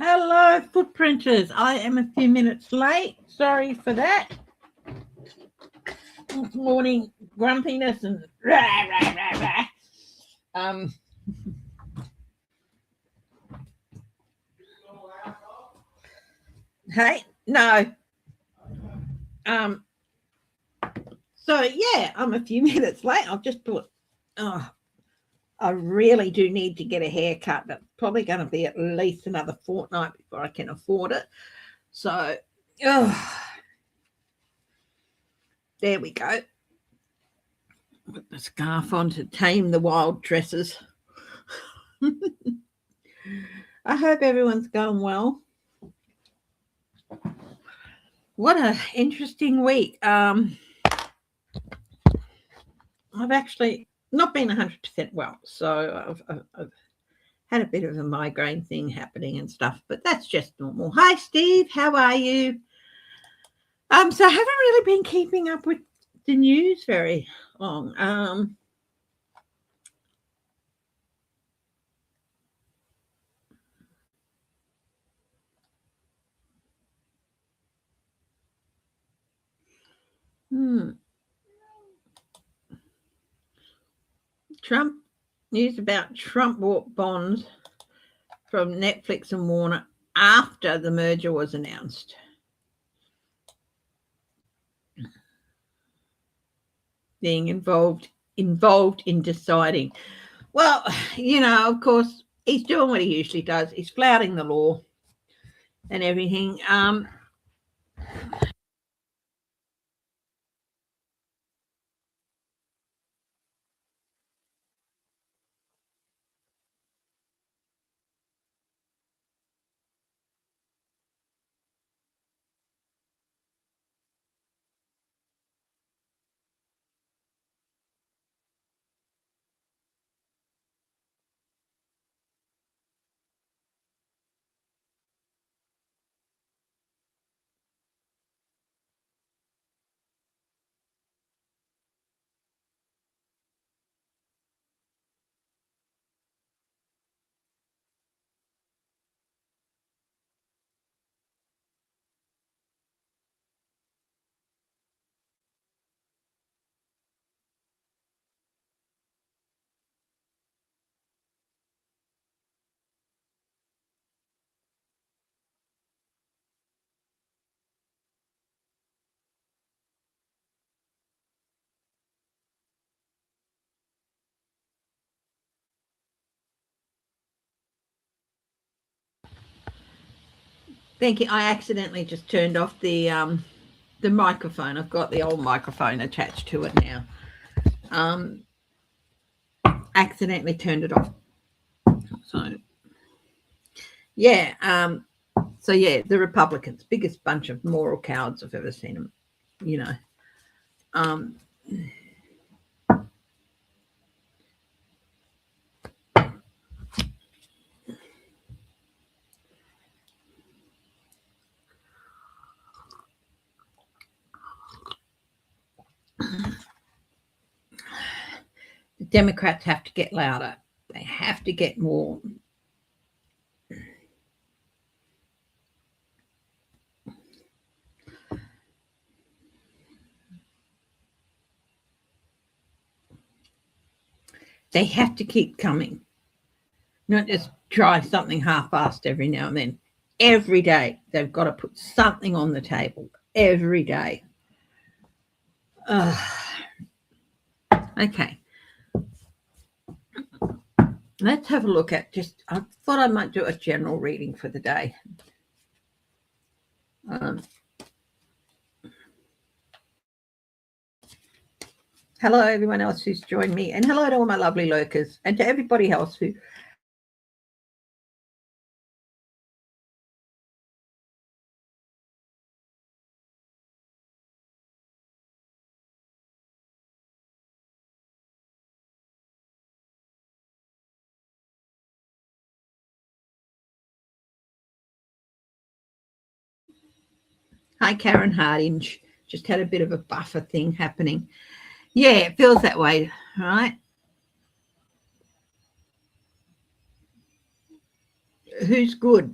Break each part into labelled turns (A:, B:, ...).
A: Hello, footprinters. I am a few minutes late. Sorry for that. Morning grumpiness and rah, rah, rah, rah. Hey, no. So yeah, I'm a few minutes late. I've just thought, oh, I really do need to get a haircut. That's probably going to be at least another fortnight before I can afford it. So, there we go. Put the scarf on to tame the wild tresses. I hope everyone's going well. What an interesting week. I've actually not been 100% well, so I've had a bit of a migraine thing happening and stuff, but that's just normal. Hi, Steve. How are you? So I haven't really been keeping up with the news very long. Trump news about Trump bought bonds from Netflix and Warner after the merger was announced. Being involved in deciding. Well, of course, he's doing what he usually does. He's flouting the law and everything. Thank you. I accidentally just turned off the microphone. I've got the old microphone attached to it now. Accidentally turned it off. So yeah. So yeah, the Republicans, biggest bunch of moral cowards I've ever seen them. The Democrats have to get louder. They have to get more. They have to keep coming, not just try something half-assed every now and then. Every day, they've got to put something on the table. Every day. Okay. Let's have a look at I thought I might do a general reading for the day. Hello, everyone else who's joined me, and hello to all my lovely lurkers, and to everybody else who Hi, Karen Hardinge. Just had a bit of a buffer thing happening. Yeah, it feels that way, right? Who's good?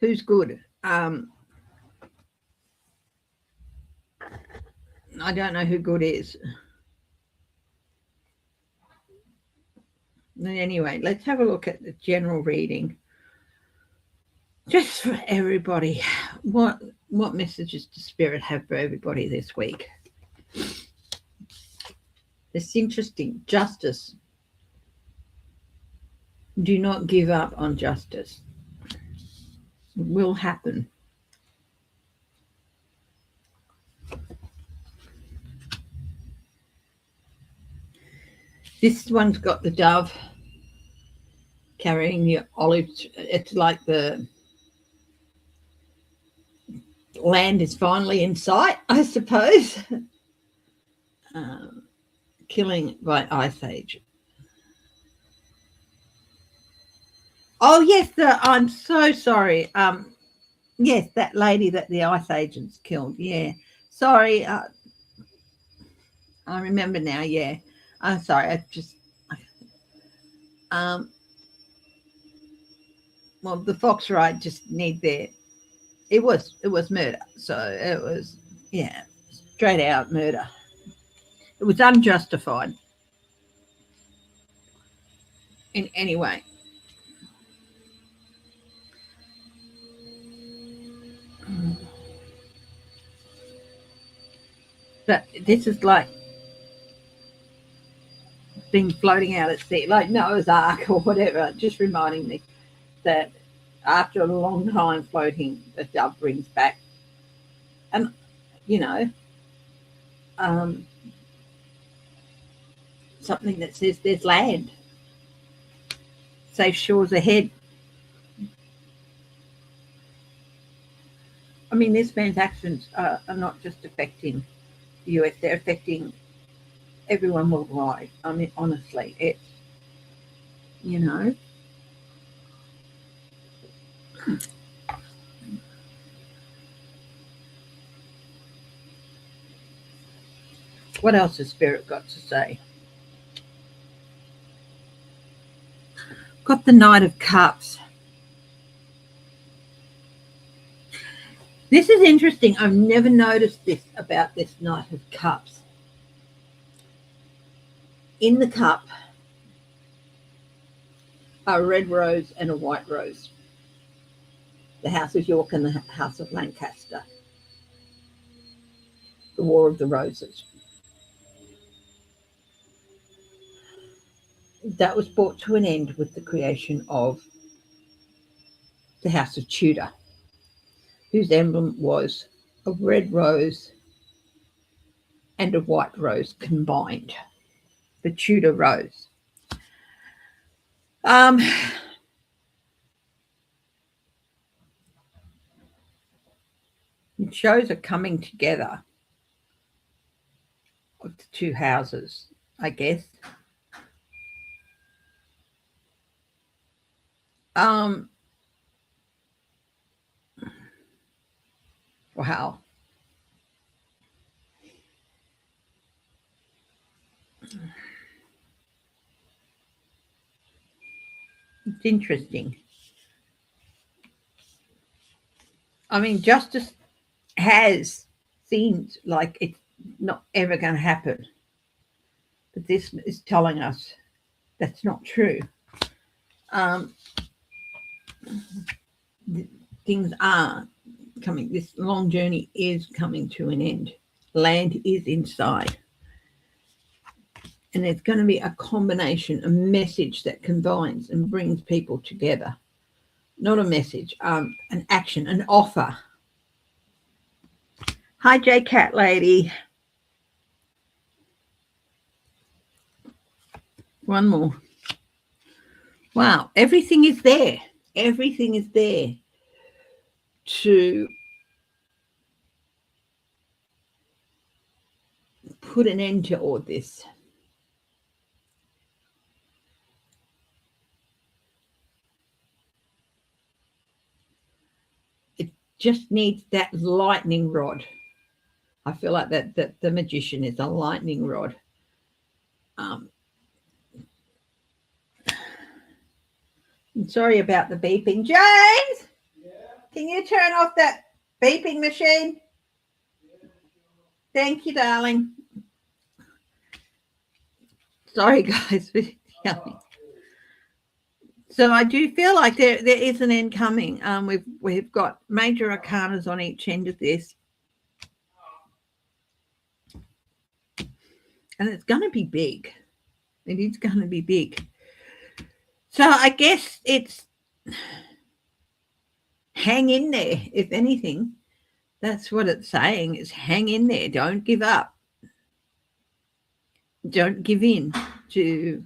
A: Who's good? I don't know who good is. Anyway, let's have a look at the general reading. Just for everybody, what messages does Spirit have for everybody this week? It's interesting. Justice. Do not give up on justice. It will happen. This one's got the dove carrying the olive. It's like the land is finally in sight, I suppose. Killing by Ice Age. Oh, yes, I'm so sorry. Yes, that lady that the Ice Agents killed. Yeah. Sorry. I remember now, yeah. I'm sorry, well, the Fox ride just need their, it was murder. So it was, yeah, straight out murder. It was unjustified in any way. But this is like things floating out at sea, like Noah's Ark or whatever, just reminding me that after a long time floating, the dove brings back, and something that says there's land, safe shores ahead. I mean, this man's actions are not just affecting the US, they're affecting everyone worldwide. I mean, honestly, it's, what else has Spirit got to say? Got the Knight of Cups. This is interesting. I've never noticed this about this Knight of Cups. In the cup are a red rose and a white rose. The House of York and the House of Lancaster. The War of the Roses. That was brought to an end with the creation of the House of Tudor, whose emblem was a red rose and a white rose combined, the Tudor rose. It shows a coming together of the two houses, I guess. Wow. It's interesting. I mean, justice seems like it's not ever going to happen. But this is telling us that's not true. Things are coming. This long journey is coming to an end. Land is inside. And there's going to be a combination, a message that combines and brings people together. Not a message, an action, an offer. Hi, J Cat Lady. One more. Wow, everything is there. Everything is there to put an end to all this. It just needs that lightning rod. I feel like that the magician is a lightning rod. I'm sorry about the beeping. James! Yeah. Can you turn off that beeping machine? Thank you, darling. Sorry, guys. So I do feel like there is an end coming. We've got major arcanas on each end of this, and it's going to be big. It is going to be big. So I guess it's hang in there. If anything, that's what it's saying: is hang in there. Don't give up. Don't give in to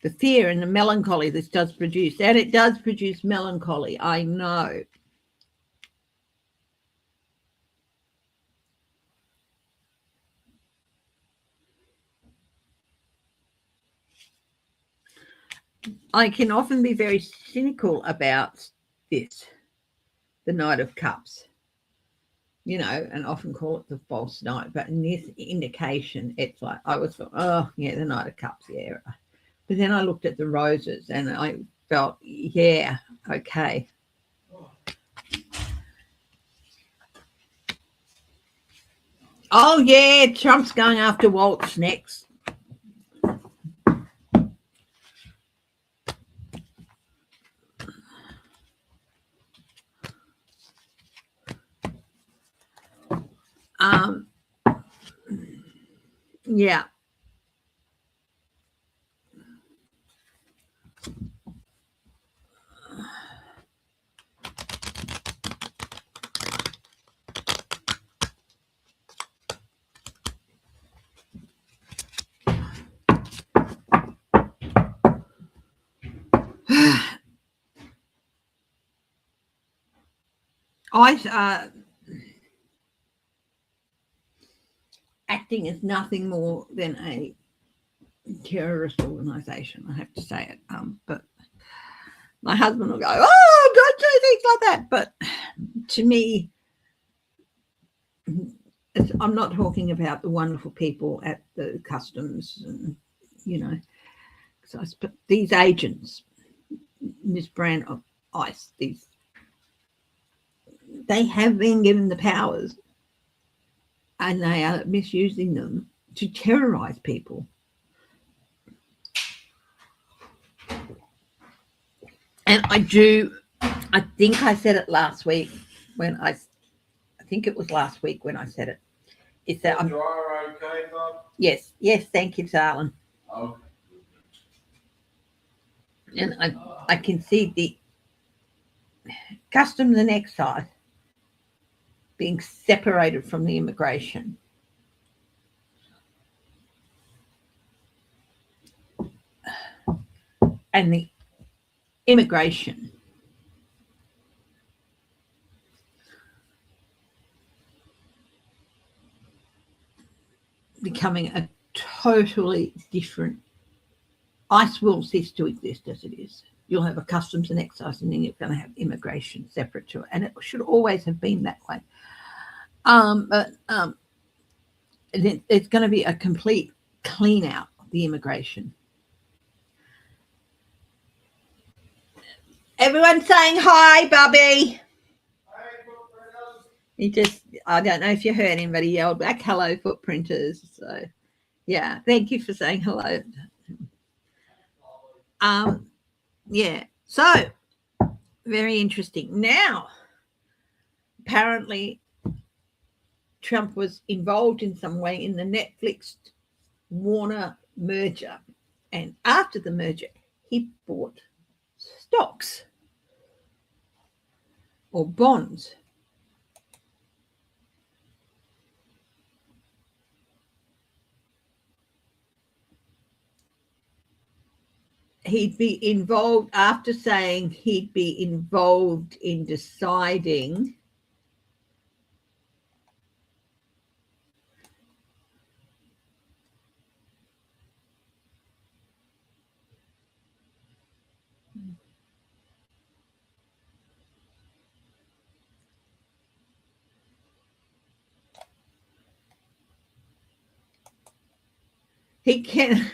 A: the fear and the melancholy this does produce. And it does produce melancholy, I know. I can often be very cynical about this, the Knight of Cups, and often call it the false knight. But in this indication, it's like I was thought, oh, yeah, the Knight of Cups, yeah. But then I looked at the roses and I felt, yeah, okay. Oh, yeah, Trump's going after Waltz next. Yeah. Acting is nothing more than a terrorist organisation, I have to say it. But my husband will go, oh, don't do things like that. But to me, I'm not talking about the wonderful people at the customs and, but these agents, this brand of ice, they have been given the powers and they are misusing them to terrorize people. And I think I said it last week when I think it was last week when I said it. Is that I'm okay, Bob? Yes, thank you, darling. Okay. And I can see the customs and excise being separated from the immigration. And the immigration becoming a totally different. ICE will cease to exist as it is. You'll have a customs and excise, and then you're going to have immigration separate to it. And it should always have been that way. But it's going to be a complete clean out of the immigration. Everyone's saying hi, Bubby. I don't know if you heard him, but he yelled back, hello, footprinters. So, yeah, thank you for saying hello. Yeah, so very interesting. Now, apparently, Trump was involved in some way in the Netflix Warner merger. And after the merger, he bought stocks or bonds. He'd be involved after saying he'd be involved in deciding he can.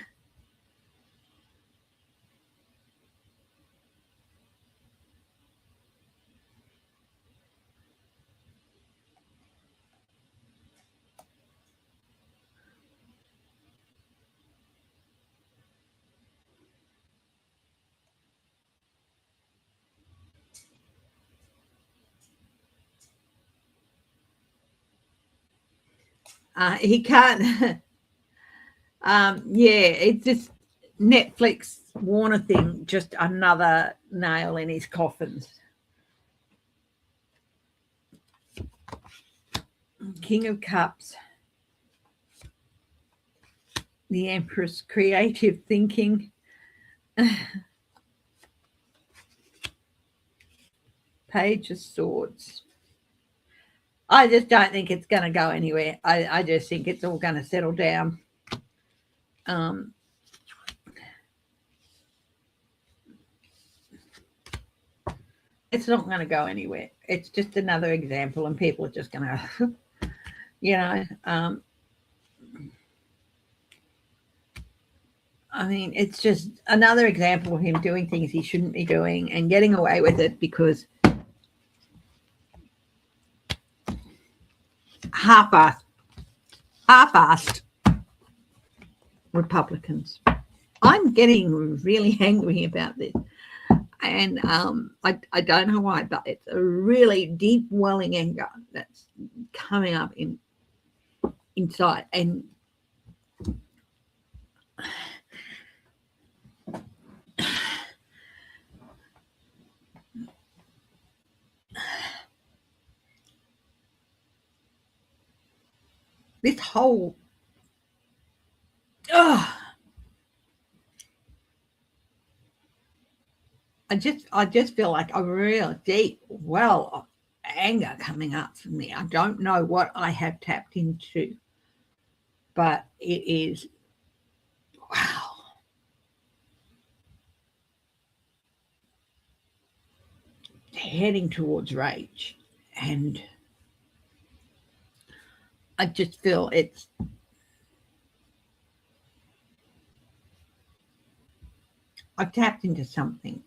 A: He can't. Yeah, it's this Netflix Warner thing, just another nail in his coffins. King of Cups, the Empress, creative thinking. Page of Swords. I just don't think it's going to go anywhere. I just think it's all going to settle down. It's not going to go anywhere. It's just another example, and people are just going to, I mean, it's just another example of him doing things he shouldn't be doing and getting away with it because half-assed Republicans. I'm getting really angry about this. And I don't know why, but it's a really deep welling anger that's coming up inside. And this whole I just feel like a real deep well of anger coming up for me. I don't know what I have tapped into, but it is wow. Heading towards rage, and I just feel I've tapped into something.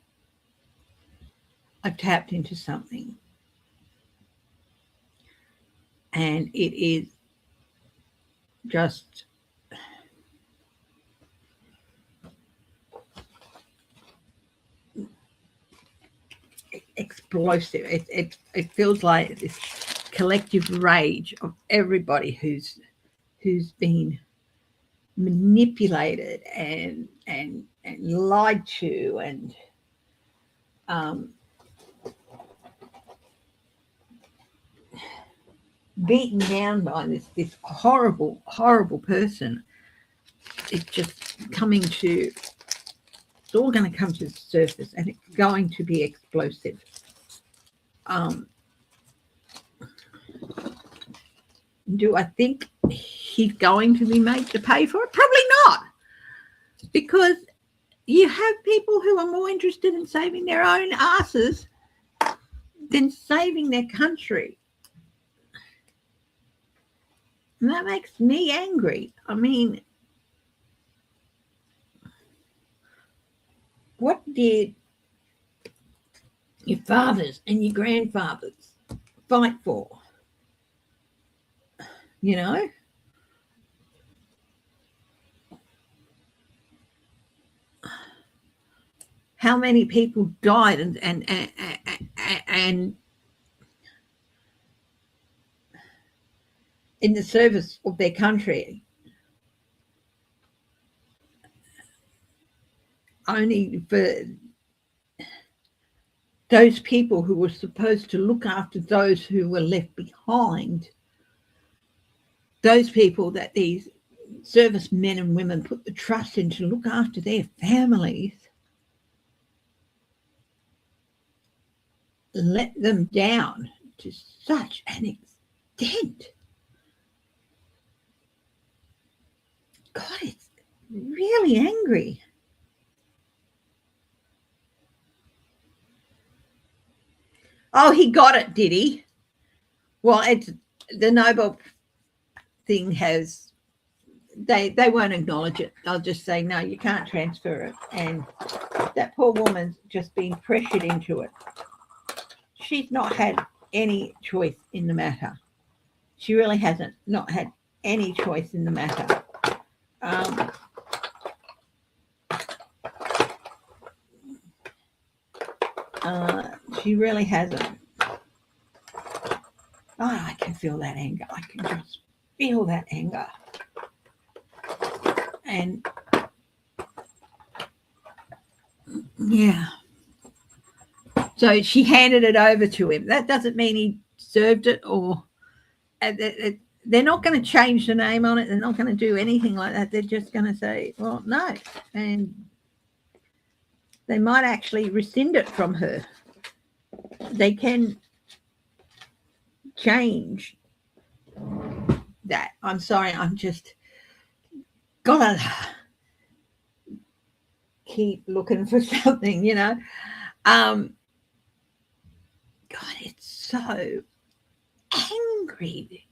A: And it is just explosive. It feels like this collective rage of everybody who's been manipulated and lied to and beaten down by this horrible person. It's just coming to. It's all going to come to the surface, and it's going to be explosive. Do I think he's going to be made to pay for it? Probably not, because you have people who are more interested in saving their own asses than saving their country. And that makes me angry. I mean, what did your fathers and your grandfathers fight for? You know? How many people died and in the service of their country, only for those people who were supposed to look after those who were left behind, those people that these service men and women put the trust in to look after their families, let them down to such an extent. God, it's really angry. Oh, he got it, did he? Well, it's the Nobel thing has, they won't acknowledge it. They'll just say, no, you can't transfer it. And that poor woman's just been pressured into it. She's not had any choice in the matter. She really hasn't not had any choice in the matter. She really hasn't. Oh, I can feel that anger. I can just feel that anger. And yeah. So she handed it over to him. That doesn't mean he served it, or they're not going to change the name on it. They're not going to do anything like that. They're just going to say, well, no. And they might actually rescind it from her. They can change that. I'm sorry, I'm just gotta keep looking for something, God, it's so angry,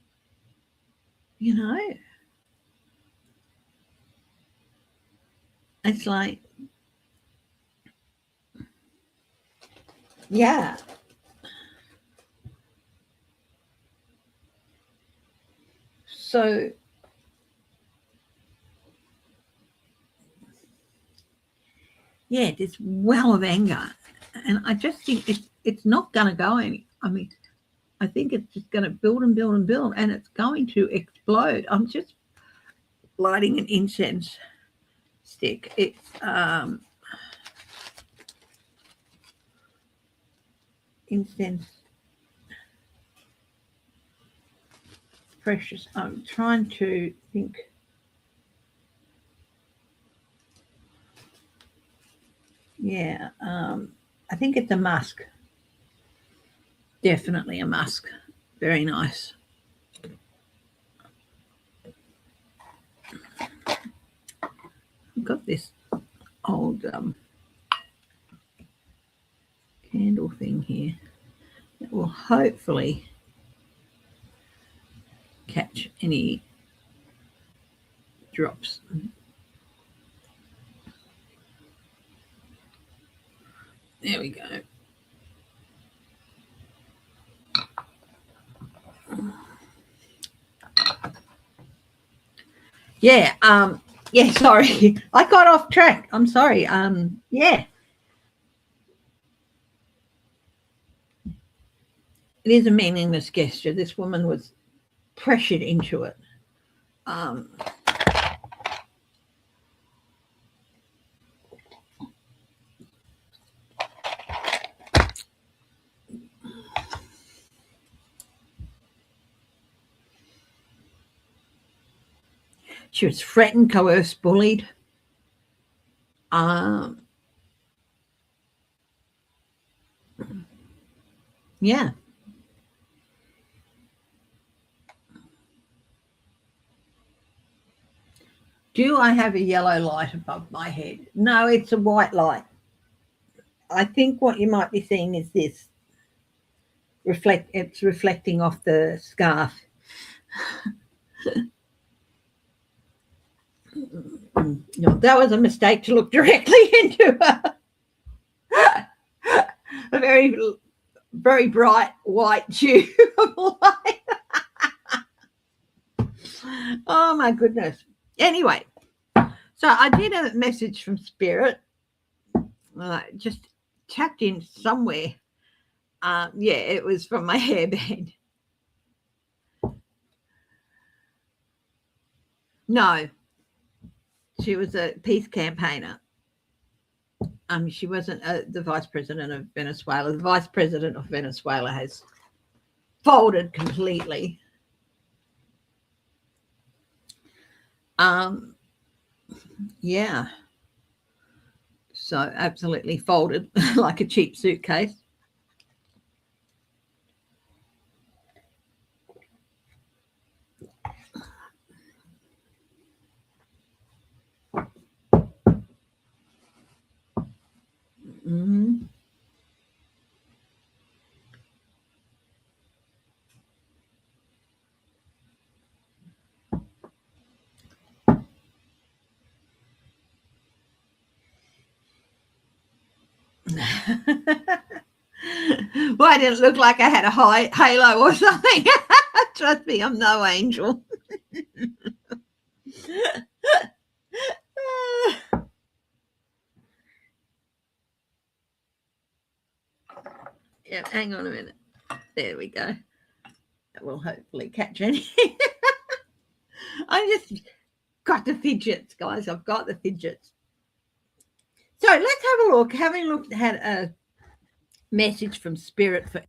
A: It's like, yeah. So yeah, this well of anger, and I just think it's not going to go any. I mean, I think it's just going to build and build and build, and it's going to explode. I'm just lighting an incense stick. It's incense precious. I'm trying to think. Yeah, I think it's a musk. Definitely a musk. Very nice. I've got this old candle thing here that will hopefully catch any drops. There we go. Yeah, yeah, sorry. I got off track. I'm sorry. Yeah. It is a meaningless gesture. This woman was pressured into it. She was threatened, coerced, bullied. Yeah. Do I have a yellow light above my head? No, it's a white light. I think what you might be seeing is this. It's reflecting off the scarf. No, that was a mistake to look directly into a very, very bright white tube of light. Oh my goodness. Anyway, so I did a message from Spirit, just tapped in somewhere. Yeah, it was from my hairband. No, she was a peace campaigner. She wasn't the vice president of Venezuela. The vice president of Venezuela has folded completely. Yeah. So absolutely folded like a cheap suitcase. Mm-hmm. Well, I didn't look like I had a high halo or something. Trust me, I'm no angel. Yeah, hang on a minute. There we go. That will hopefully catch anything. I just got the fidgets, guys. I've got the fidgets. So let's have a look. Having looked at a message from Spirit for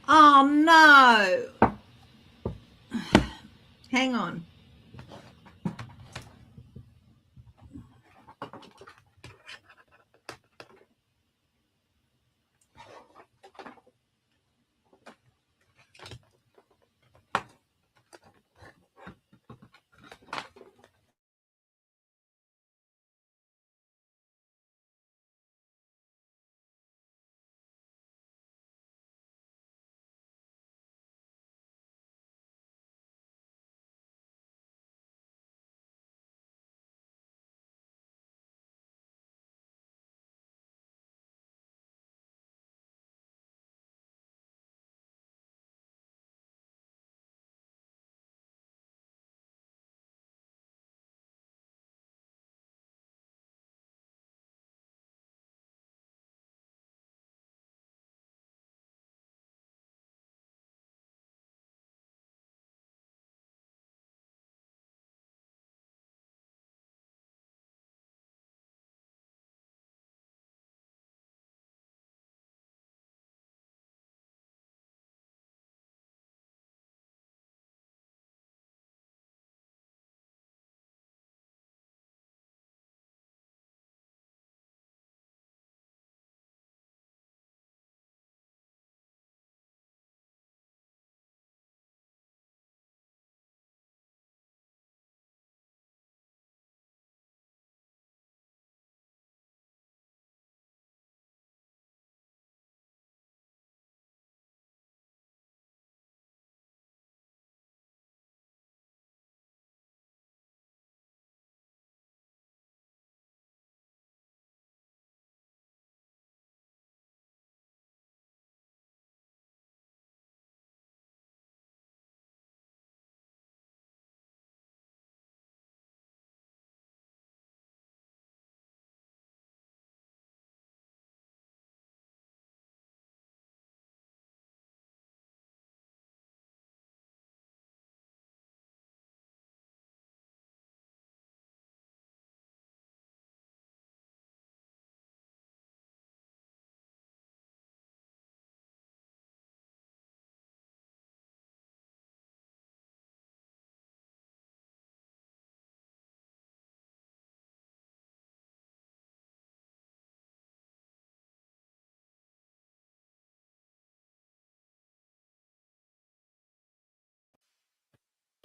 A: Oh no. Hang on.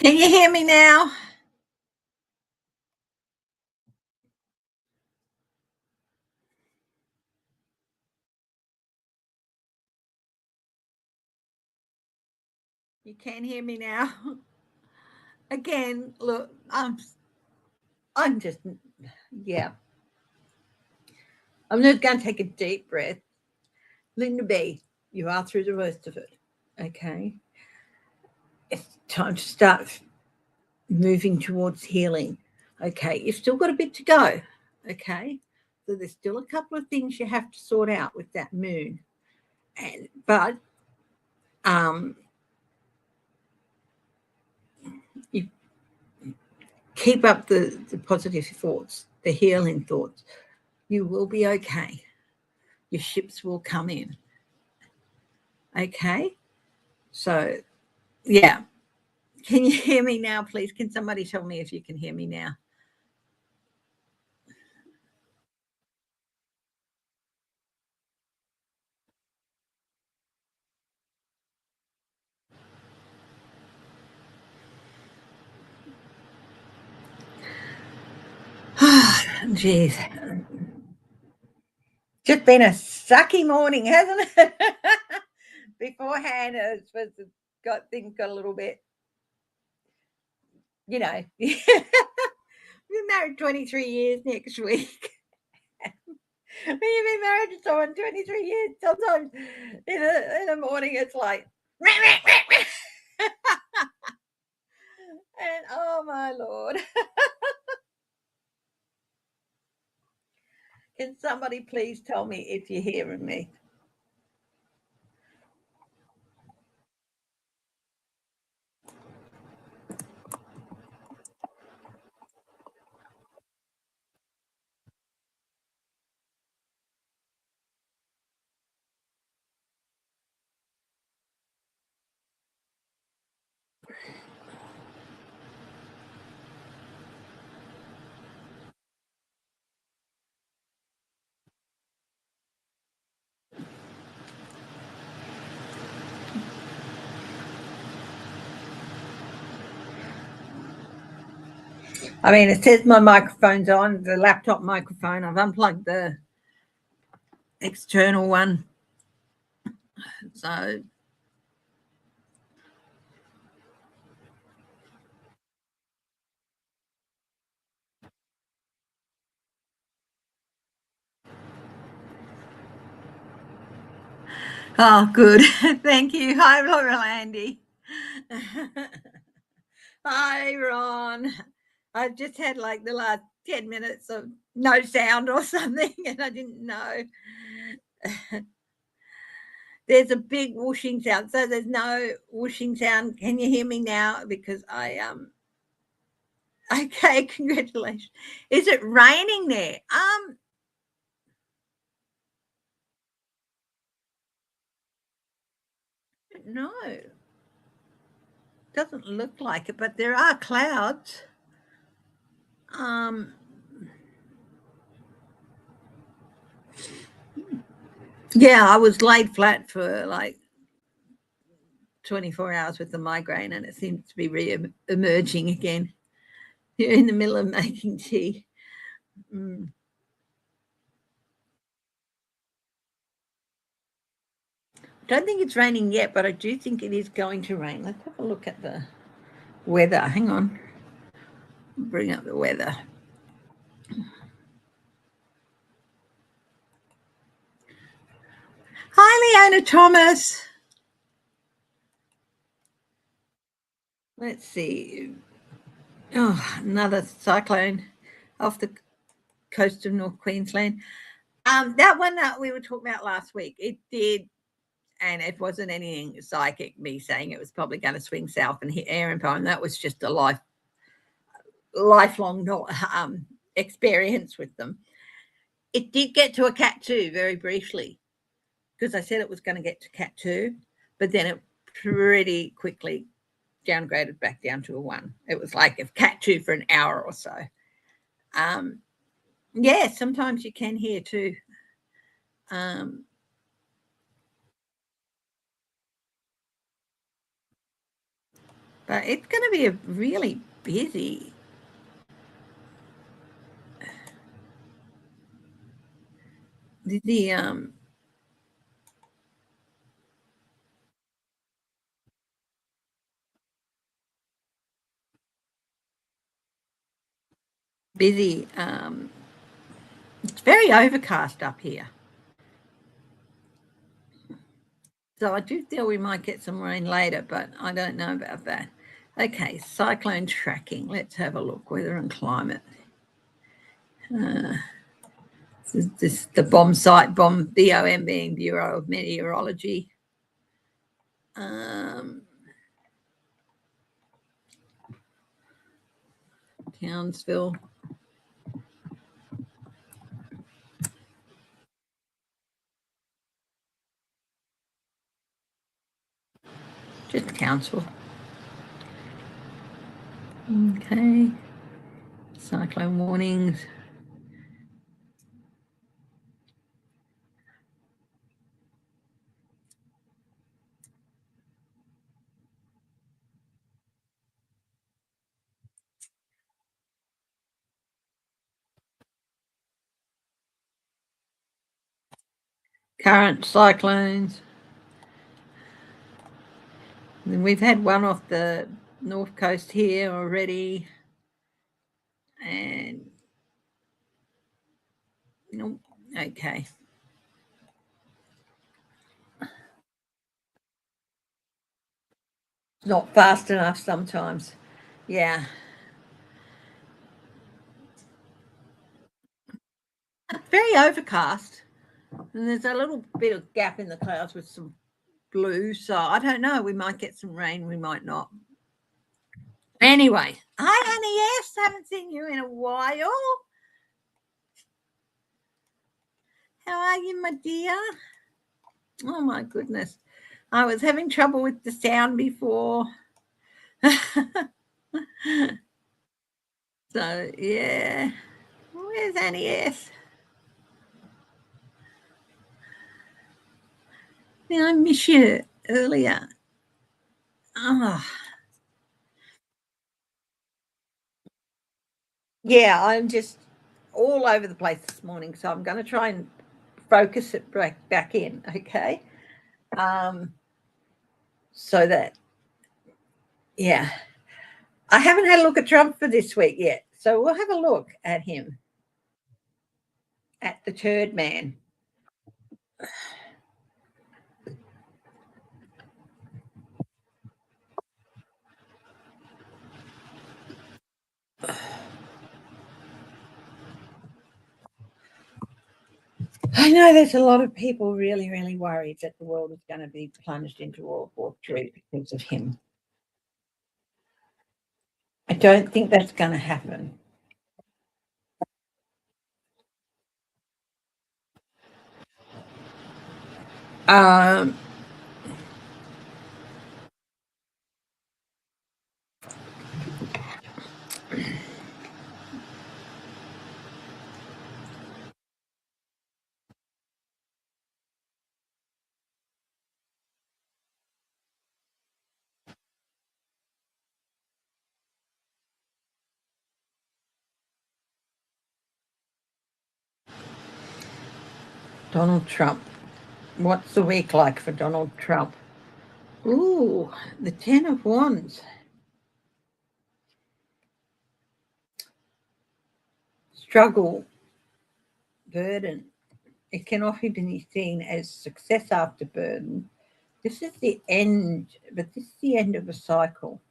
A: Can you hear me now? You can hear me now. Again, look, I'm just, yeah. I'm just going to take a deep breath. Linda B, you are through the worst of it. Okay. It's time to start moving towards healing. Okay. You've still got a bit to go. Okay. So there's still a couple of things you have to sort out with that moon. But um, you keep up the positive thoughts, the healing thoughts. You will be okay. Your ships will come in. Okay. So, yeah. Can you hear me now, please? Can somebody tell me if you can hear me now? Jeez. Just been a sucky morning, hasn't it? Beforehand, it's supposed to got a little bit, you know. We've been married 23 years next week. When you've been married to someone 23 years, sometimes in the morning it's like, and oh my Lord. Can somebody please tell me if you're hearing me? I mean, it says my microphone's on, the laptop microphone. I've unplugged the external one. So oh, good. Thank you. Hi, Rolandy. Hi, Ron. I've just had like the last 10 minutes of no sound or something, and I didn't know. There's a big whooshing sound. So there's no whooshing sound. Can you hear me now? Because okay, congratulations. Is it raining there? No. Doesn't look like it, but there are clouds. Um yeah, I was laid flat for like 24 hours with the migraine, and it seems to be re-emerging again. You're in the middle of making tea. Mm. Don't think it's raining yet, but I do think it is going to rain. Let's have a look at the weather. Hang on. Bring up the weather. Hi, Leona Thomas. Let's see. Oh, another cyclone off the coast of North Queensland. That one that we were talking about last week, it did, and it wasn't anything psychic, me saying it was probably going to swing south and hit Aaron. That was just a lifelong experience with them. It did get to a cat 2 very briefly, because I said it was going to get to cat 2, but then it pretty quickly downgraded back down to a 1. It was like a cat 2 for an hour or so. Yeah, sometimes you can hear too. But it's going to be a really busy busy. It's very overcast up here, so I do feel we might get some rain later, but I don't know about that. Okay, cyclone tracking. Let's have a look. Weather and climate. This is the BOM site, BOM being Bureau of Meteorology. Townsville. Just Townsville. Okay. Cyclone warnings. Current cyclones. And we've had one off the north coast here already. And nope. Okay. Not fast enough sometimes. Yeah. Very overcast. And there's a little bit of gap in the clouds with some blue. So I don't know. We might get some rain. We might not. Anyway. Hi, Annie. Yes. Haven't seen you in a while. How are you, my dear? Oh, my goodness. I was having trouble with the sound before. So, yeah. Where's Annie S? Yeah, I miss you earlier. Oh. Yeah, I'm just all over the place this morning, so I'm going to try and focus it back in, okay? Um, so that, yeah, I haven't had a look at Trump for this week yet, so we'll have a look at him, at the turd man. I know there's a lot of people really, really worried that the world is going to be plunged into World War III because of him. I don't think that's going to happen. Um, Donald Trump. What's the week like for Donald Trump? Ooh, the Ten of Wands. Struggle, burden. It can often be seen as success after burden. This is the end, but this is the end of a cycle.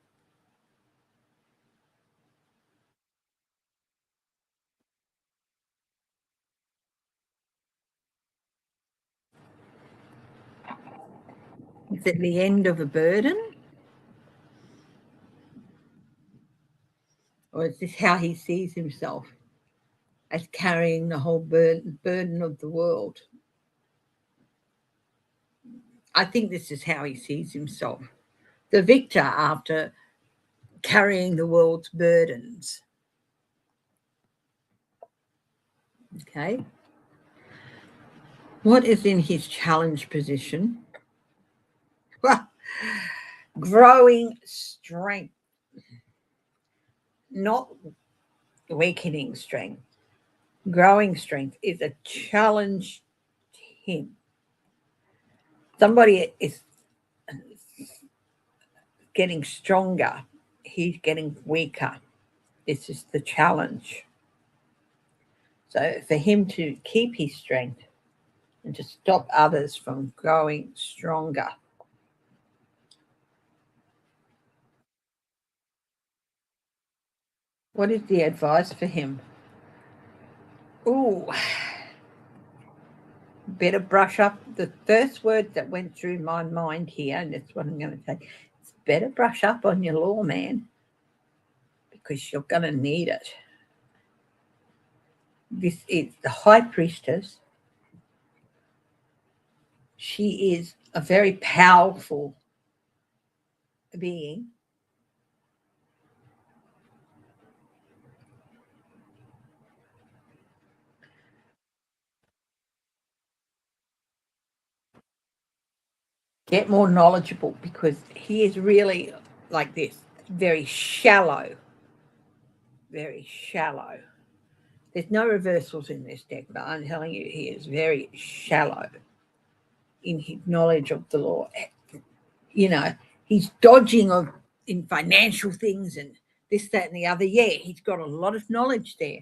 A: Is it the end of a burden? Or is this how he sees himself, as carrying the whole burden of the world? I think this is how he sees himself. The victor after carrying the world's burdens. Okay. What is in his challenge position? Well, growing strength, not weakening strength. Growing strength is a challenge to him. Somebody is getting stronger, he's getting weaker. This is the challenge. So for him to keep his strength and to stop others from growing stronger. What is the advice for him? Ooh, better brush up. The first word that went through my mind here, and that's what I'm going to say, it's better brush up on your law, man, because you're going to need it. This is the High Priestess. She is a very powerful being. Get more knowledgeable, because he is really like this, very shallow. Very shallow. There's no reversals in this deck, but I'm telling you, he is very shallow in his knowledge of the law. You know, he's dodging in financial things and this, that, and the other. Yeah, he's got a lot of knowledge there,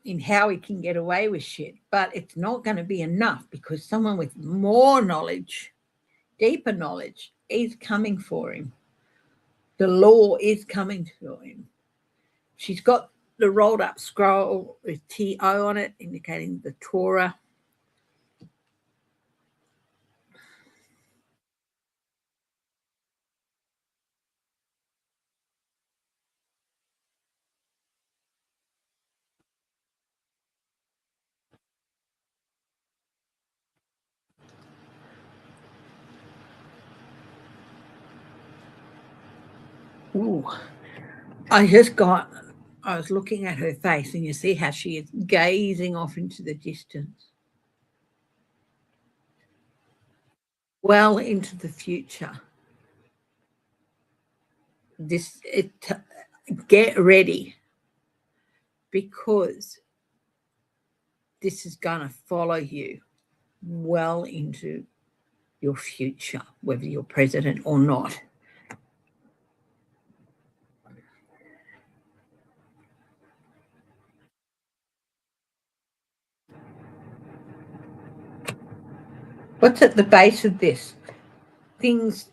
A: in how he can get away with shit. But it's not going to be enough, because someone with more knowledge, deeper knowledge, is coming for him. The law is coming to him. She's got the rolled up scroll with TO on it, indicating the Torah. Ooh, I was looking at her face, and you see how she is gazing off into the distance, well into the future. This, get ready, because this is going to follow you well into your future, whether you're president or not. What's at the base of this? Things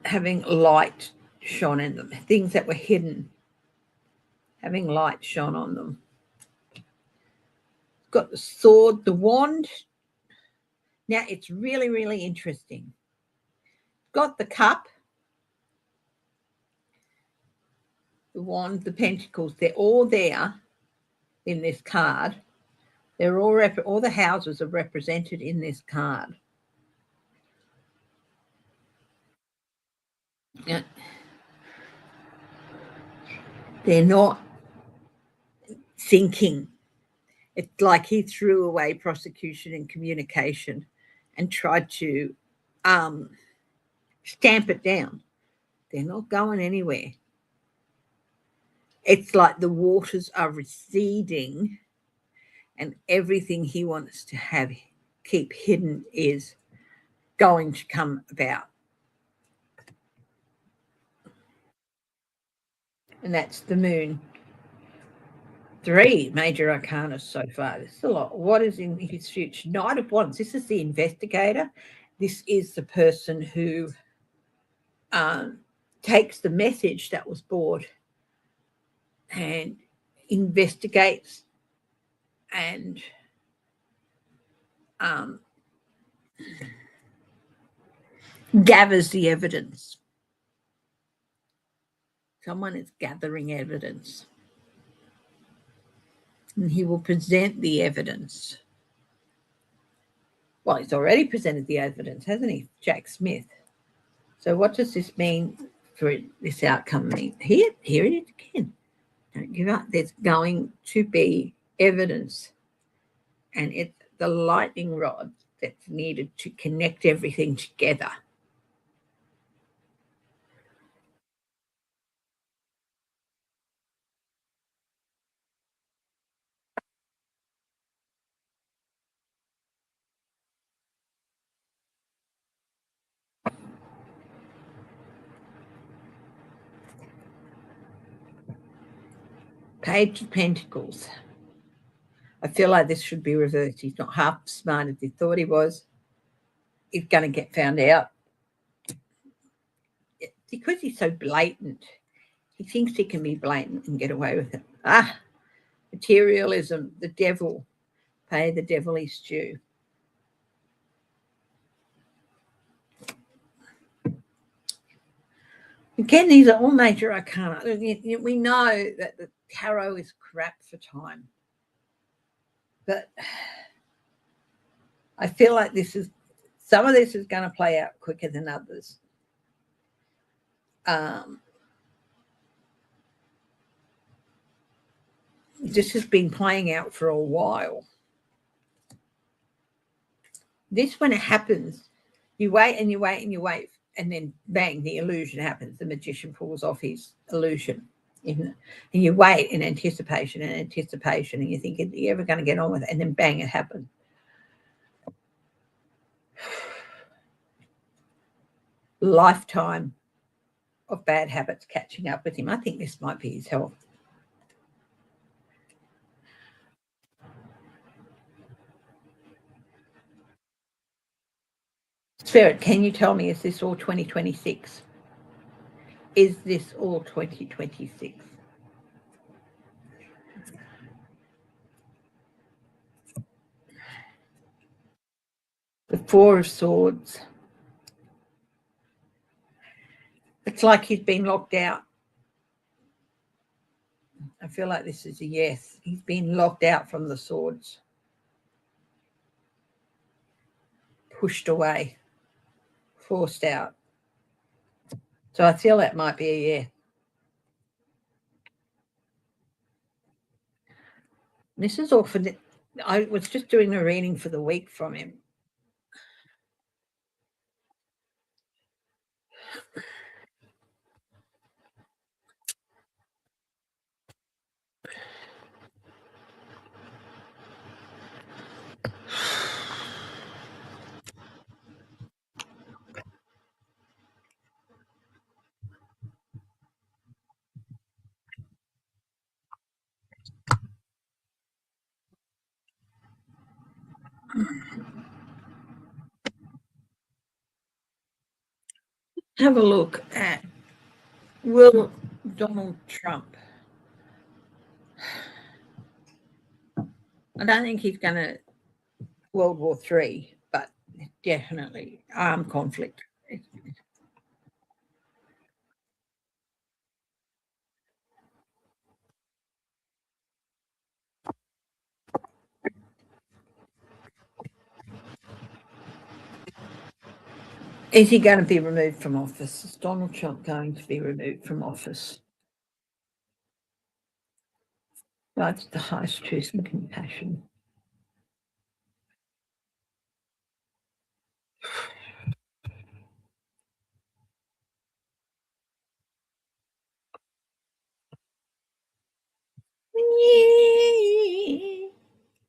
A: having light shone in them, things that were hidden, having light shone on them. Got the sword, the wand. Now it's really, really interesting. Got the cup, the wand, the pentacles. They're all there in this card. They're all the houses are represented in this card. Yeah. They're not thinking. It's like he threw away prosecution and communication and tried to stamp it down. They're not going anywhere. It's like the waters are receding, and everything he wants to keep hidden is going to come about. And that's the moon. 3 major arcana so far. This is a lot. What is in his future? Knight of Wands. This is the investigator. This is the person who takes the message that was brought and investigates and gathers the evidence. Someone is gathering evidence, and he will present the evidence. Well, he's already presented the evidence, hasn't he, Jack Smith? So what does this mean for this outcome? Here it is again. Don't give up. There's going to be evidence, and it's the lightning rod that's needed to connect everything together. Page of Pentacles. I feel like this should be reversed. He's not half smart as he thought he was. He's going to get found out. Because he's so blatant, he thinks he can be blatant and get away with it. Materialism, the devil. Pay the devil his due. Again, these are all major arcana. We know that the tarot is crap for time. But I feel like some of this is going to play out quicker than others. This has been playing out for a while. This, when it happens, you wait and you wait and you wait, and then bang, the illusion happens. The magician pulls off his illusion. And you wait in anticipation, and you think, are you ever going to get on with it? And then bang, it happened. Lifetime of bad habits catching up with him. I think this might be his health. Spirit, can you tell me, is this all 2026? Is this all 2026? The 4 of Swords. It's like he's been locked out. I feel like this is a yes. He's been locked out from the Swords. Pushed away. Forced out. So I feel that might be a yes. This is all for I was just doing the reading for the week from him. have a look at, will Donald Trump, I don't think he's going to World War III, but definitely armed conflict. Is he going to be removed from office? Is Donald Trump going to be removed from office? That's the highest truth and compassion.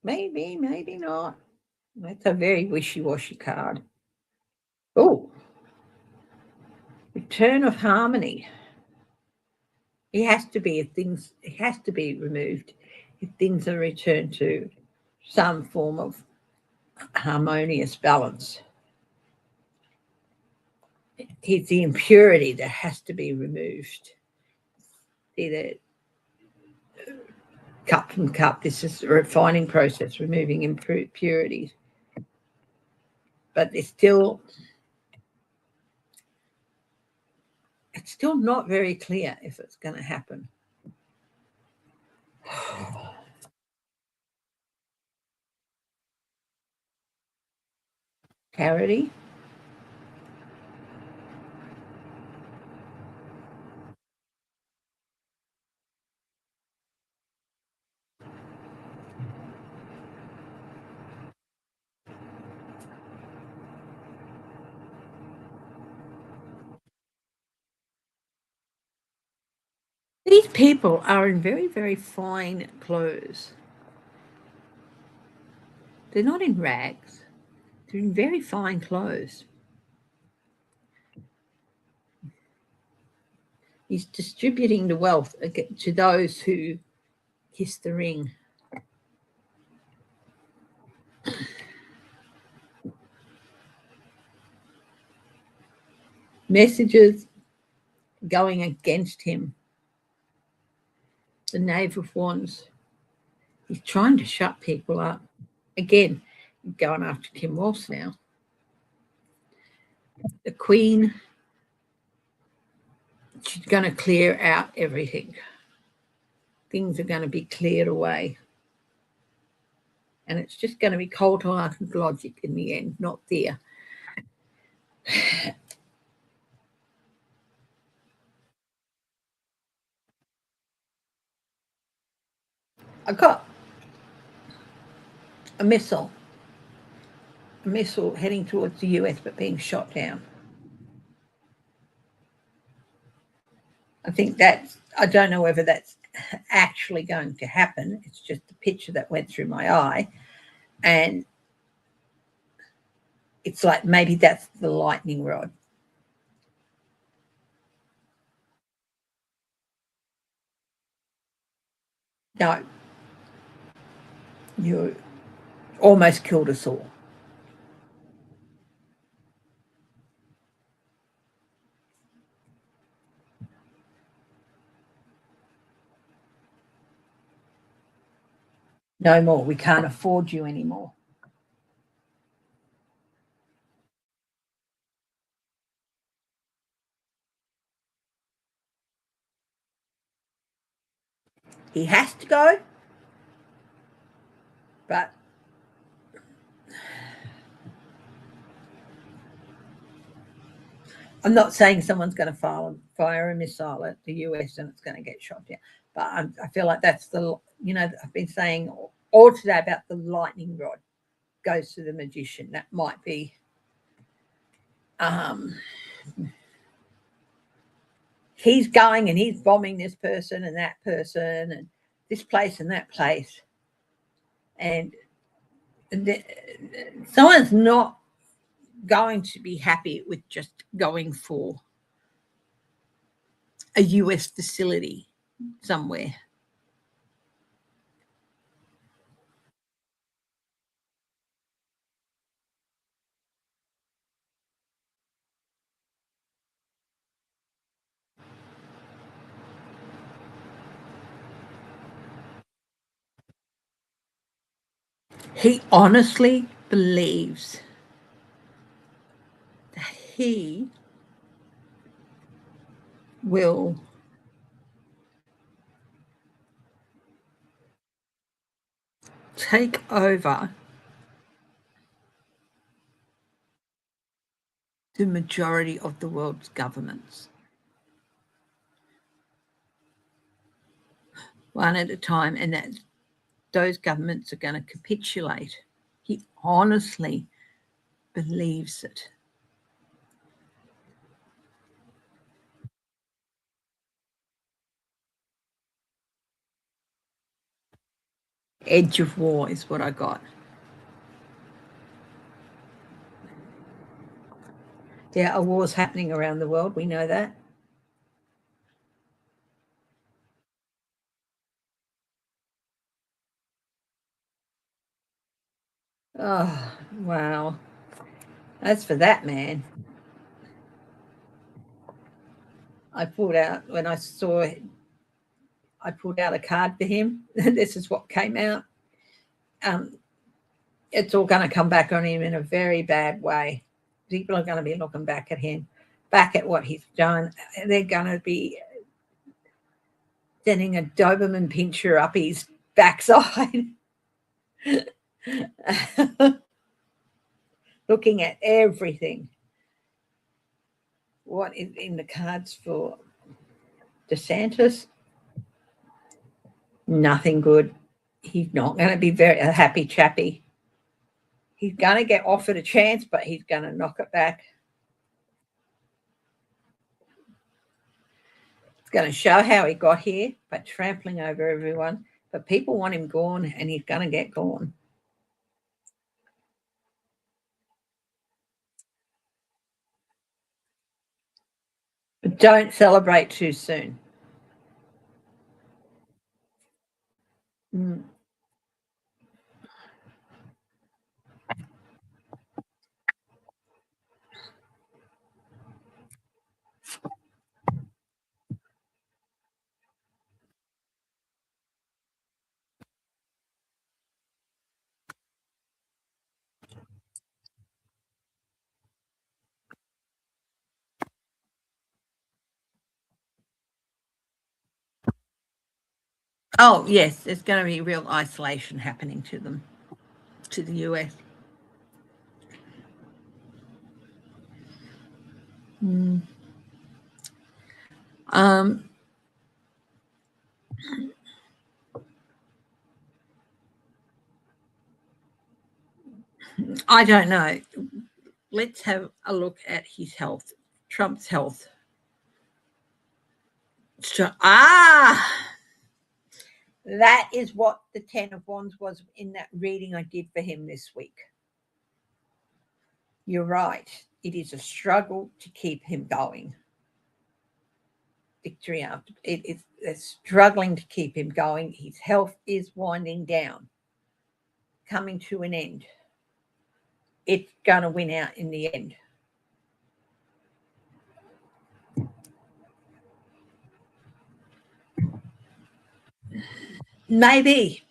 A: Maybe, maybe not. That's a very wishy-washy card. Oh, return of harmony. It has to be it has to be removed if things are returned to some form of harmonious balance. It's the impurity that has to be removed. Either cup from cup. This is a refining process, removing impurities. But it's still not very clear if it's going to happen. Clarity. These people are in very, very fine clothes. They're not in rags. They're in very fine clothes. He's distributing the wealth to those who kiss the ring. Messages going against him. The Knave of Wands. He's trying to shut people up. Again, going after Tim Walsh now. The Queen, she's going to clear out everything. Things are going to be cleared away. And it's just going to be cold-hearted logic in the end, not fear. I got a missile heading towards the US but being shot down. I think I don't know whether that's actually going to happen. It's just the picture that went through my eye. And it's like maybe that's the lightning rod. No, you almost killed us all. No more. We can't afford you anymore. He has to go, but I'm not saying someone's going to fire a missile at the US and it's going to get shot down. But I feel like that's I've been saying all today about the lightning rod goes to the magician. That might be he's going and he's bombing this person and that person and this place and that place. And someone's not going to be happy with just going for a US facility somewhere. He honestly believes that he will take over the majority of the world's governments, one at a time, and that those governments are going to capitulate. He honestly believes it. Edge of war is what I got. There are wars happening around the world. We know that. Oh, wow. That's for that man. I pulled out when I saw it, I pulled out a card for him. This is what came out. It's all going to come back on him in a very bad way. People are going to be looking back at him, back at what he's done. They're going to be sending a Doberman pincher up his backside. Looking at everything. What is in the cards for DeSantis? Nothing good. He's not going to be a happy chappy. He's going to get offered a chance, but he's going to knock it back. It's going to show how he got here by trampling over everyone. But people want him gone, and he's going to get gone. But don't celebrate too soon. Mm. Oh, yes, there's going to be real isolation happening to them, to the US. Mm. I don't know. Let's have a look at his health, Trump's health. So, that is what the 10 of Wands was in that reading I did for him this week. You're right. It is a struggle to keep him going. Victory after it's struggling to keep him going. His health is winding down, coming to an end. It's going to win out in the end. Maybe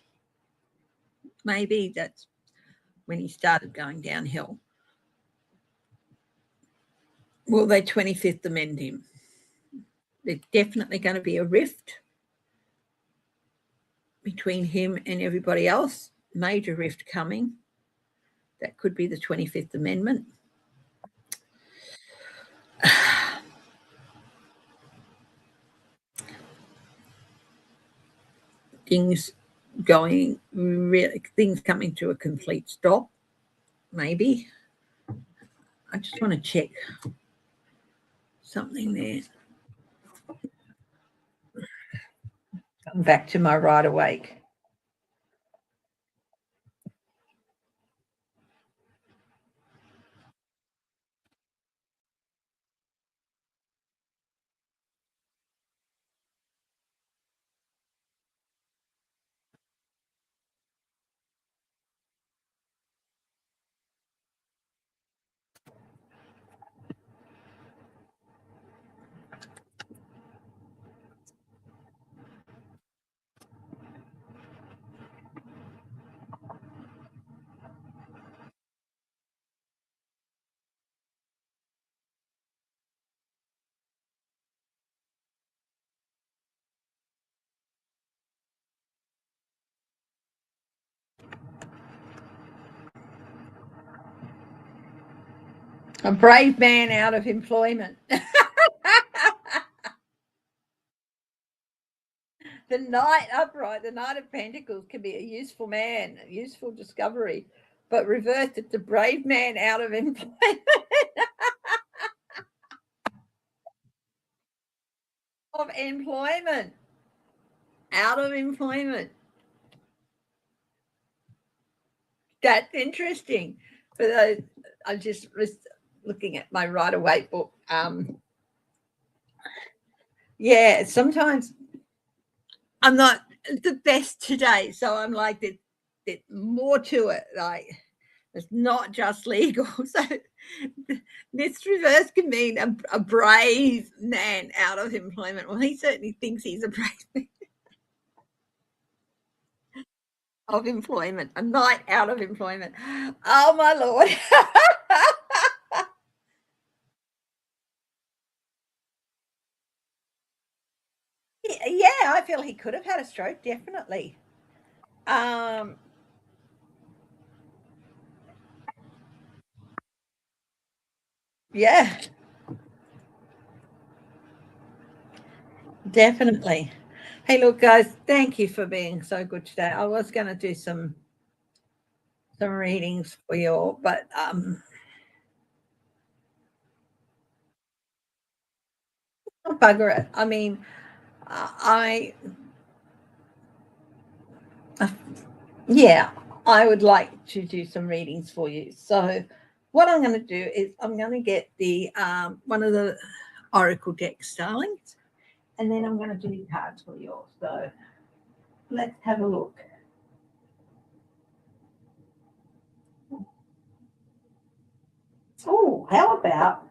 A: that's when he started going downhill. Will they 25th amend him? There's definitely going to be a rift between him and everybody else. Major rift coming. That could be the 25th Amendment. Things coming to a complete stop. Maybe. I just want to check something there. Come back to my right awake. A brave man out of employment. The Knight upright, the Knight of Pentacles can be a useful man, a useful discovery, but reversed, it's a brave man out of employment. Of employment. Out of employment. That's interesting. For those, I just was looking at my Rider-Waite book. Yeah, sometimes I'm not the best today, so I'm like, there's more to it. Like, it's not just legal. So this reverse can mean a brave man out of employment. Well, he certainly thinks he's a brave man of employment, a knight out of employment. Oh, my Lord. Yeah, I feel he could have had a stroke, definitely. Yeah, definitely. Hey, look, guys, thank you for being so good today. I was going to do some readings for you all, but bugger it. I mean, I yeah, I would like to do some readings for you. So what I'm going to do is I'm going to get the one of the oracle decks, darlings, and then I'm going to do the cards for you all. So let's have a look. Oh, how about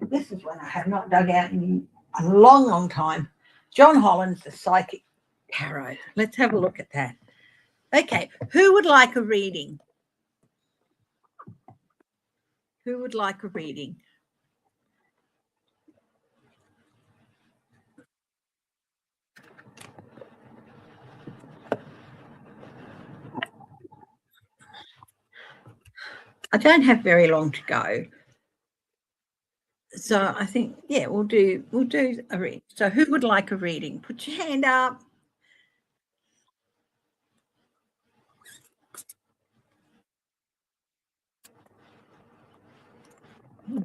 A: this? Is one I have not dug out in a long, long time. John Holland's The Psychic Tarot. Let's have a look at that. Okay, who would like a reading? Who would like a reading? I don't have very long to go. So I think, yeah, we'll do a reading. So who would like a reading? Put your hand up.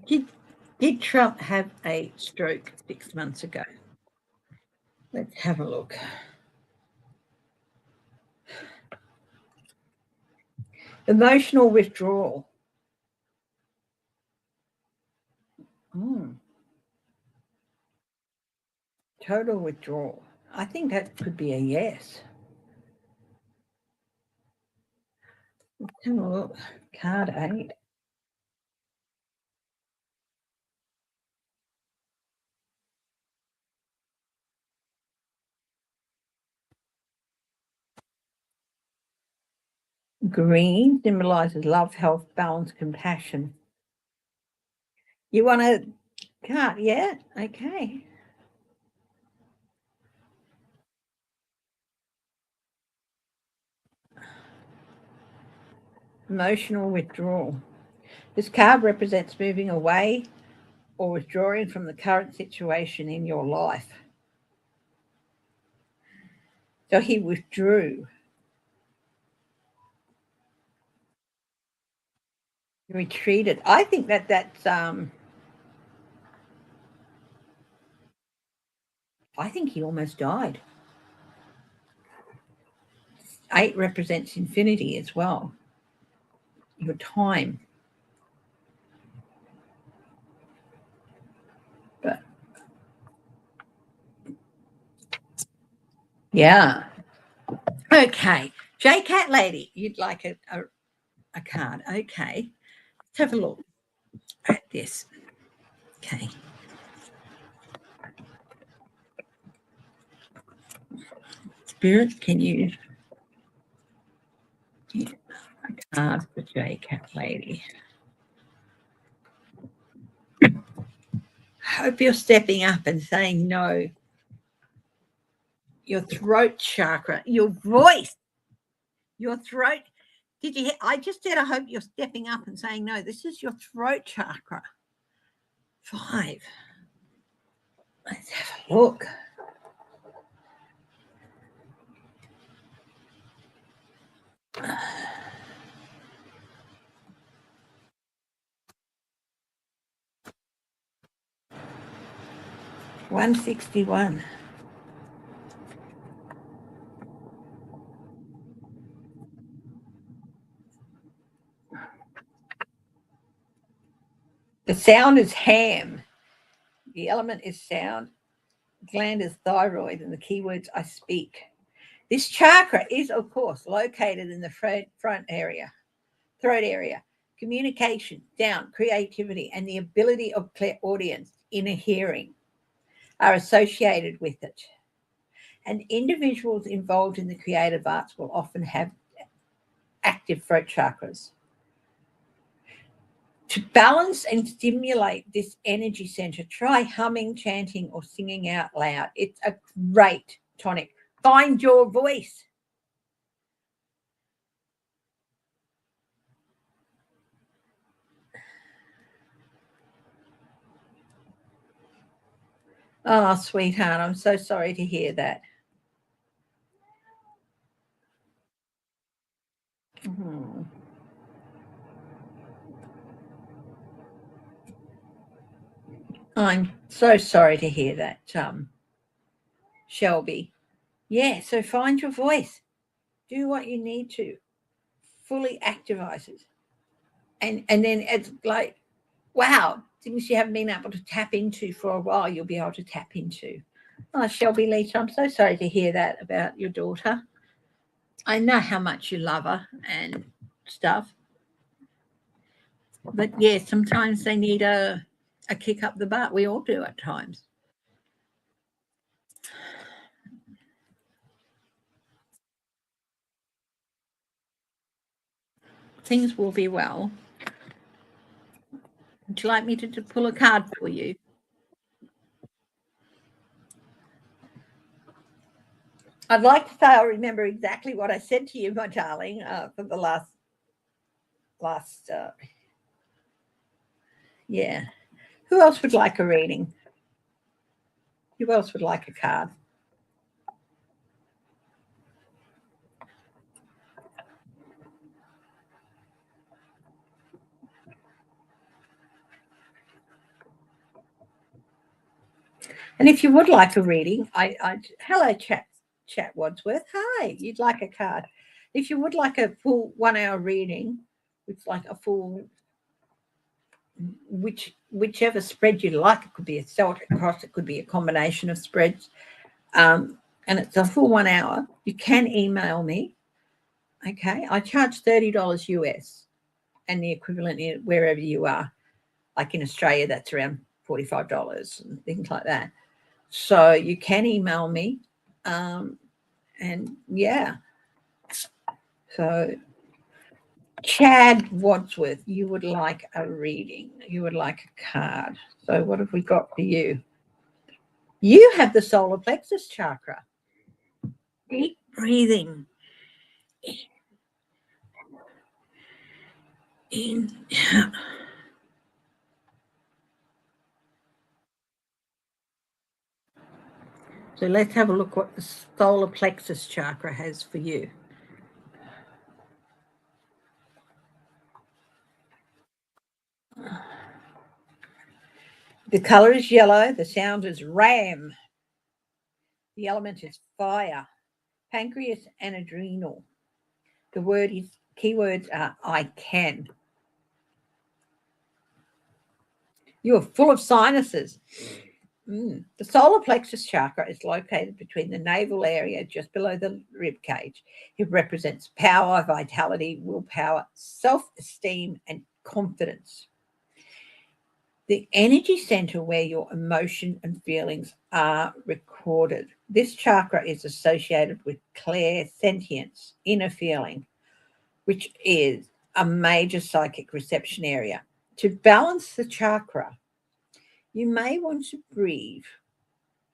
A: Did Trump have a stroke 6 months ago? Let's have a look. Emotional withdrawal. Total withdrawal. I think that could be a yes. Let's have a look. Card 8. Green symbolizes love, health, balance, compassion. You want a card? Yeah? Okay. Emotional withdrawal. This card represents moving away or withdrawing from the current situation in your life. So he withdrew. He retreated. I think that's I think he almost died. 8 represents infinity as well. Your time. But yeah. Okay. J Cat Lady, you'd like a card. Okay. Let's have a look at this. Okay. Spirit, can you a card for J Cat Lady? Hope you're stepping up and saying no. Your throat chakra, your voice, your throat Did you hear? I just said I hope you're stepping up and saying, no, this is your throat chakra. 5. Let's have a look. $161. The sound is ham. The element is sound. Gland is thyroid, and the keywords I speak. This chakra is, of course, located in the front area, throat area. Communication, down, creativity, and the ability of clairaudience, inner hearing, are associated with it. And individuals involved in the creative arts will often have active throat chakras. To balance and stimulate this energy center, try humming, chanting, or singing out loud. It's a great tonic. Find your voice. Oh, sweetheart, I'm so sorry to hear that. Hmm. I'm so sorry to hear that, Shelby. Yeah, so find your voice. Do what you need to. Fully activize it. And then it's like, wow, things you haven't been able to tap into for a while, you'll be able to tap into. Oh, Shelby Lisa, I'm so sorry to hear that about your daughter. I know how much you love her and stuff. But yeah, sometimes they need a kick up the butt. We all do at times. Things will be well. Would you like me to pull a card for you? I'd like to say I remember exactly what I said to you, my darling, for the last yeah. Who else would like a reading? Who else would like a card? And if you would like a reading, hello, chat Wadsworth. Hi, you'd like a card. If you would like a full 1 hour reading, it's like a full whichever spread you like. It could be a Celtic cross, it could be a combination of spreads. And it's a full 1 hour. You can email me. Okay. I charge $30 US and the equivalent wherever you are. Like in Australia, that's around $45 and things like that. So you can email me. And yeah. So Chad Wadsworth, you would like a reading. You would like a card. So what have we got for you? You have the solar plexus chakra. Deep breathing. In. So let's have a look what the solar plexus chakra has for you. The color is yellow. The sound is ram. The element is fire. Pancreas and adrenal. The keywords are I can. You are full of sinuses. The solar plexus chakra is located between the navel area, just below the rib cage. It represents power, vitality, willpower, self-esteem, and confidence. The energy center where your emotion and feelings are recorded. This chakra is associated with clairsentience, inner feeling, which is a major psychic reception area. To balance the chakra, you may want to breathe,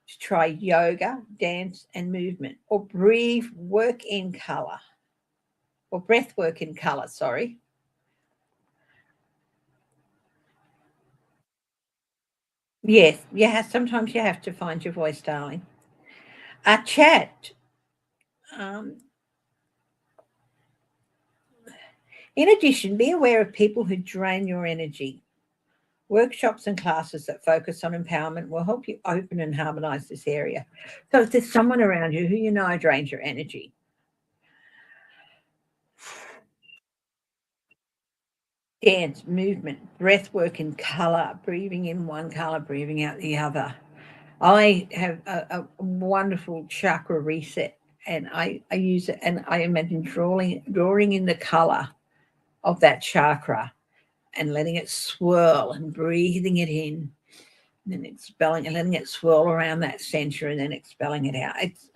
A: to try yoga, dance, and movement, or breathe, work in color. or breath work in color, sorry. Yes, sometimes you have to find your voice, darling. Chat. In addition, be aware of people who drain your energy. Workshops and classes that focus on empowerment will help you open and harmonize this area. So if there's someone around you who you know drains your energy, dance, movement, breath work in color, breathing in one color, breathing out the other. I have a wonderful chakra reset, and I use it, and I imagine drawing in the color of that chakra and letting it swirl and breathing it in, and then expelling and letting it swirl around that center and then expelling it out. It's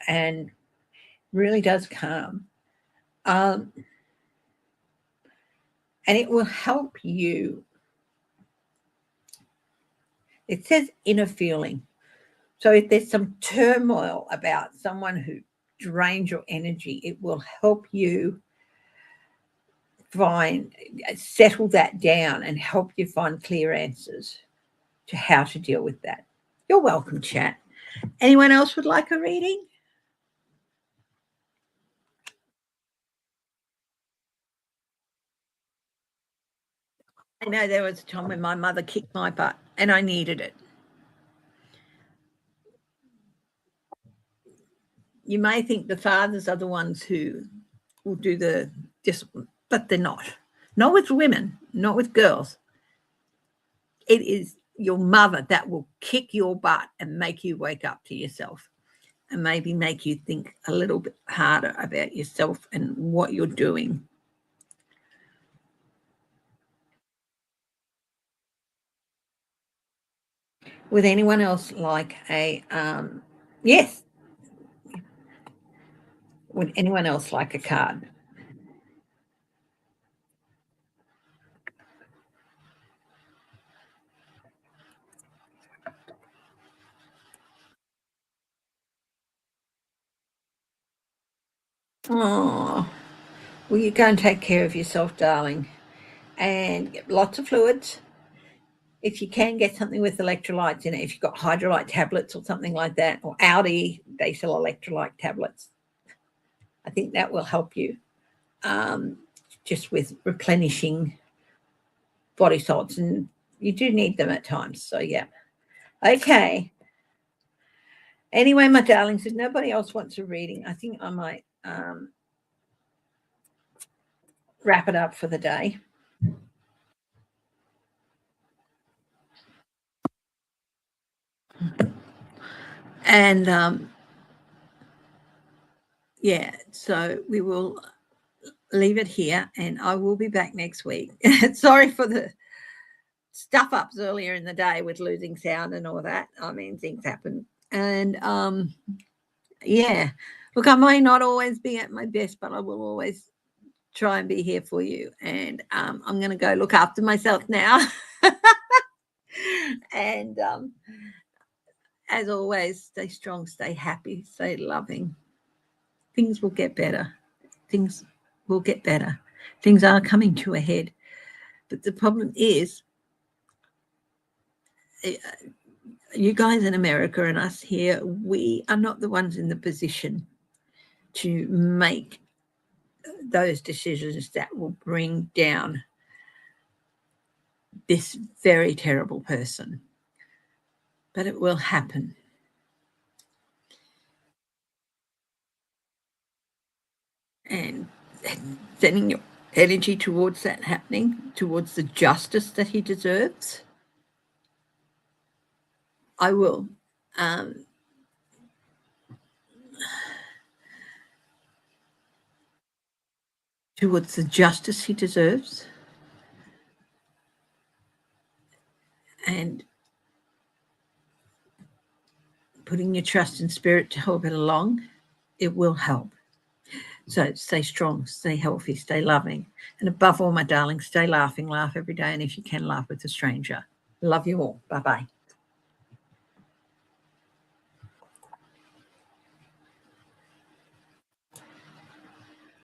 A: and really does calm. And it will help you. It says inner feeling. So if there's some turmoil about someone who drains your energy, it will help you settle that down and help you find clear answers to how to deal with that. You're welcome, chat. Anyone else would like a reading? I know there was a time when my mother kicked my butt and I needed it. You may think the fathers are the ones who will do the discipline, but they're not. Not with women, not with girls. It is your mother that will kick your butt and make you wake up to yourself and maybe make you think a little bit harder about yourself and what you're doing. Would anyone else like a yes? Would anyone else like a card? Oh, well, you go and take care of yourself, darling, and get lots of fluids. If you can, get something with electrolytes in it. If you've got hydrolyte tablets or something like that, or Audi, they sell electrolyte tablets. I think that will help you just with replenishing body salts, and you do need them at times. So, yeah. Okay. Anyway, my darlings, if nobody else wants a reading, I think I might wrap it up for the day. And so we will leave it here, and I will be back next week. Sorry for the stuff ups earlier in the day with losing sound and all that. I mean, things happen. And look, I may not always be at my best, but I will always try and be here for you. And I'm going to go look after myself now. And as always, stay strong, stay happy, stay loving. Things will get better. Things will get better. Things are coming to a head. But the problem is, you guys in America and us here, we are not the ones in the position to make those decisions that will bring down this very terrible person. But it will happen. And sending your energy towards that happening, towards the justice that he deserves. I will towards the justice he deserves, and putting your trust in spirit to help it along, it will help. So stay strong, stay healthy, stay loving. And above all, my darling, stay laughing. Laugh every day. And if you can, laugh with a stranger. Love you all. Bye-bye.